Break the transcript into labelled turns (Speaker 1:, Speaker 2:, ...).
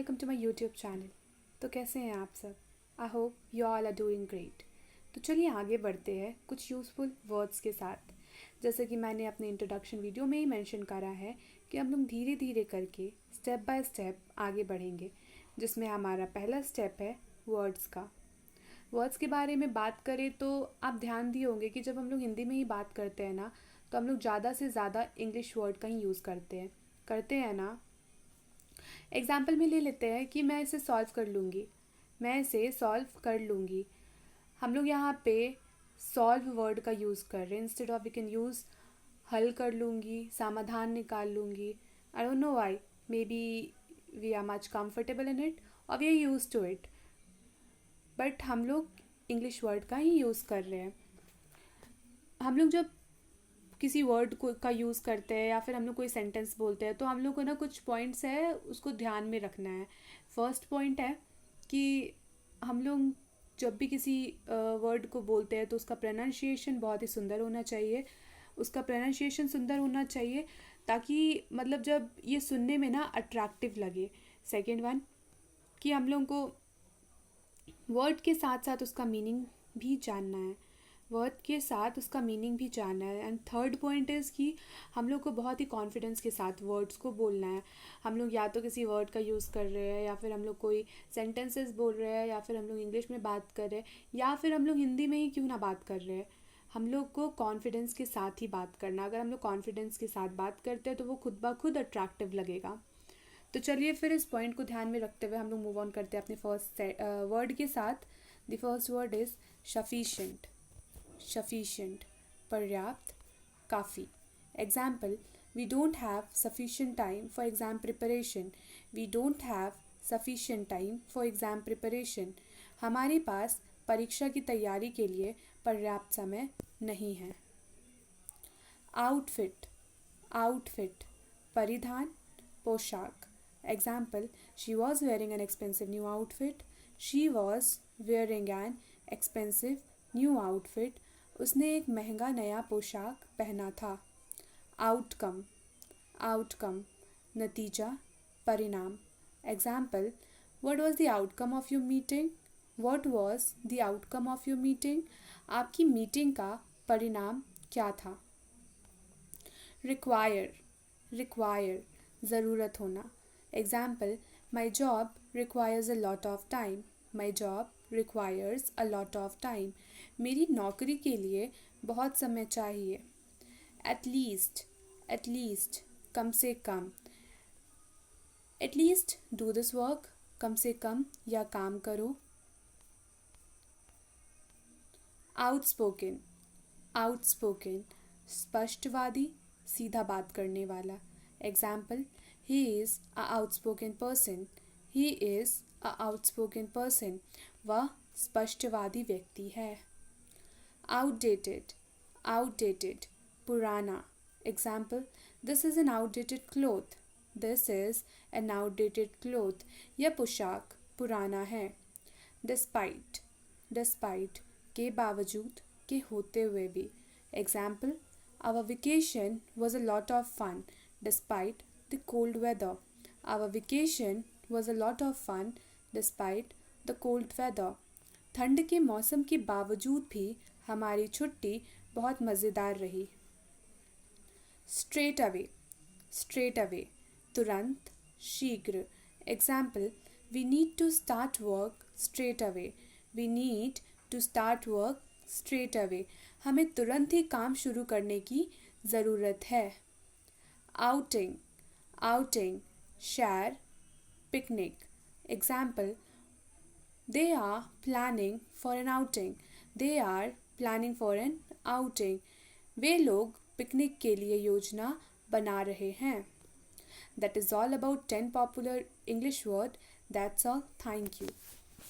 Speaker 1: Welcome to my YouTube channel. तो कैसे हैं आप सब? I hope you all are doing great. तो चलिए आगे बढ़ते हैं कुछ यूज़फुल वर्ड्स के साथ। जैसे कि मैंने अपने इंट्रोडक्शन वीडियो में ही मेंशन करा है कि हम लोग धीरे धीरे करके स्टेप बाय स्टेप आगे बढ़ेंगे, जिसमें हमारा पहला स्टेप है वर्ड्स का। वर्ड्स के बारे में बात करें तो आप ध्यान दिए होंगे कि जब हम लोग हिंदी में ही बात करते हैं ना, तो हम लोग ज़्यादा से ज़्यादा इंग्लिश वर्ड का ही यूज़ करते हैं ना। एग्जाम्पल में ले लेते हैं कि मैं इसे सॉल्व कर लूँगी, मैं इसे सॉल्व कर लूँगी। हम लोग यहाँ पे सॉल्व वर्ड का यूज़ कर रहे हैं। Instead of we can use हल कर लूँगी, समाधान निकाल लूँगी। I don't know why, maybe we are much comfortable in it और we are use to it, but हम लोग इंग्लिश वर्ड का ही यूज़ कर रहे हैं। हम लोग जब किसी वर्ड को का यूज़ करते हैं या फिर हम लोग कोई सेंटेंस बोलते हैं, तो हम लोग को ना कुछ पॉइंट्स है उसको ध्यान में रखना है। फर्स्ट पॉइंट है कि हम लोग जब भी किसी वर्ड को बोलते हैं तो उसका प्रोनाउंसिएशन बहुत ही सुंदर होना चाहिए। उसका प्रोनाउंसिएशन सुंदर होना चाहिए ताकि मतलब जब ये सुनने में ना अट्रैक्टिव लगे। सेकेंड वन, कि हम लोग को वर्ड के साथ साथ उसका मीनिंग भी जानना है, वर्ड के साथ उसका मीनिंग भी जानना है। एंड थर्ड पॉइंट इज़ कि हम लोग को बहुत ही कॉन्फिडेंस के साथ वर्ड्स को बोलना है। हम लोग या तो किसी वर्ड का यूज़ कर रहे हैं, या फिर हम लोग कोई सेंटेंसेस बोल रहे हैं, या फिर हम लोग इंग्लिश में बात कर रहे हैं, या फिर हम लोग हिंदी में ही क्यों ना बात कर रहे हैं, हम लोग को कॉन्फिडेंस के साथ ही बात करना। अगर हम लोग कॉन्फिडेंस के साथ बात करते हैं तो वो खुद ब खुद अट्रैक्टिव लगेगा। तो चलिए फिर इस पॉइंट को ध्यान में रखते हुए हम लोग मूव ऑन करते हैं अपने फर्स्ट वर्ड के साथ। The first word is sufficient. Sufficient, पर्याप्त, काफ़ी। Example, we don't have sufficient time for exam preparation. We don't have sufficient time for exam preparation. हमारे पास परीक्षा की तैयारी के लिए पर्याप्त समय नहीं है। आउटफिट, आउटफिट, परिधान, पोशाक। Example, she was wearing an expensive new outfit. She was wearing an expensive new outfit. उसने एक महंगा नया पोशाक पहना था। आउटकम, आउटकम, नतीजा, परिणाम। Example, what was the outcome of your meeting. What was the outcome of your meeting. आपकी मीटिंग का परिणाम क्या था। रिक्वायर, रिक्वायर, ज़रूरत होना। Example, my job requires a lot of time. My job requires a lot of time. मेरी नौकरी के लिए बहुत समय चाहिए। एटलीस्ट, एटलीस्ट, कम से कम। एटलीस्ट डू दिस वर्क, कम से कम यह काम करो। आउटस्पोकन, आउटस्पोकन, स्पष्टवादी, सीधा बात करने वाला। Example, he is a outspoken person. He is a outspoken person. वह स्पष्टवादी व्यक्ति है। आउटडेटेड, आउटडेटेड, पुराना। Example, this is an outdated cloth. This is an outdated cloth. यह पोशाक पुराना है। डिस्पाइट, डिस्पाइट, के बावजूद, के होते हुए भी। Example, our vacation was a lot of fun despite the cold weather. Our vacation was a lot of fun despite the cold weather. ठंड के मौसम के बावजूद भी हमारी छुट्टी बहुत मज़ेदार रही। स्ट्रेट अवे, स्ट्रेट अवे, तुरंत, शीघ्र। Example, we need to start work straight away. We need to start work straight away. हमें तुरंत ही काम शुरू करने की ज़रूरत है। आउटिंग, आउटिंग, शहर, picnic. Example, they are planning for an outing. They are planning for an outing. वे लोग पिकनिक के लिए योजना बना रहे हैं। That is all about 10 popular English word. That's all. Thank you.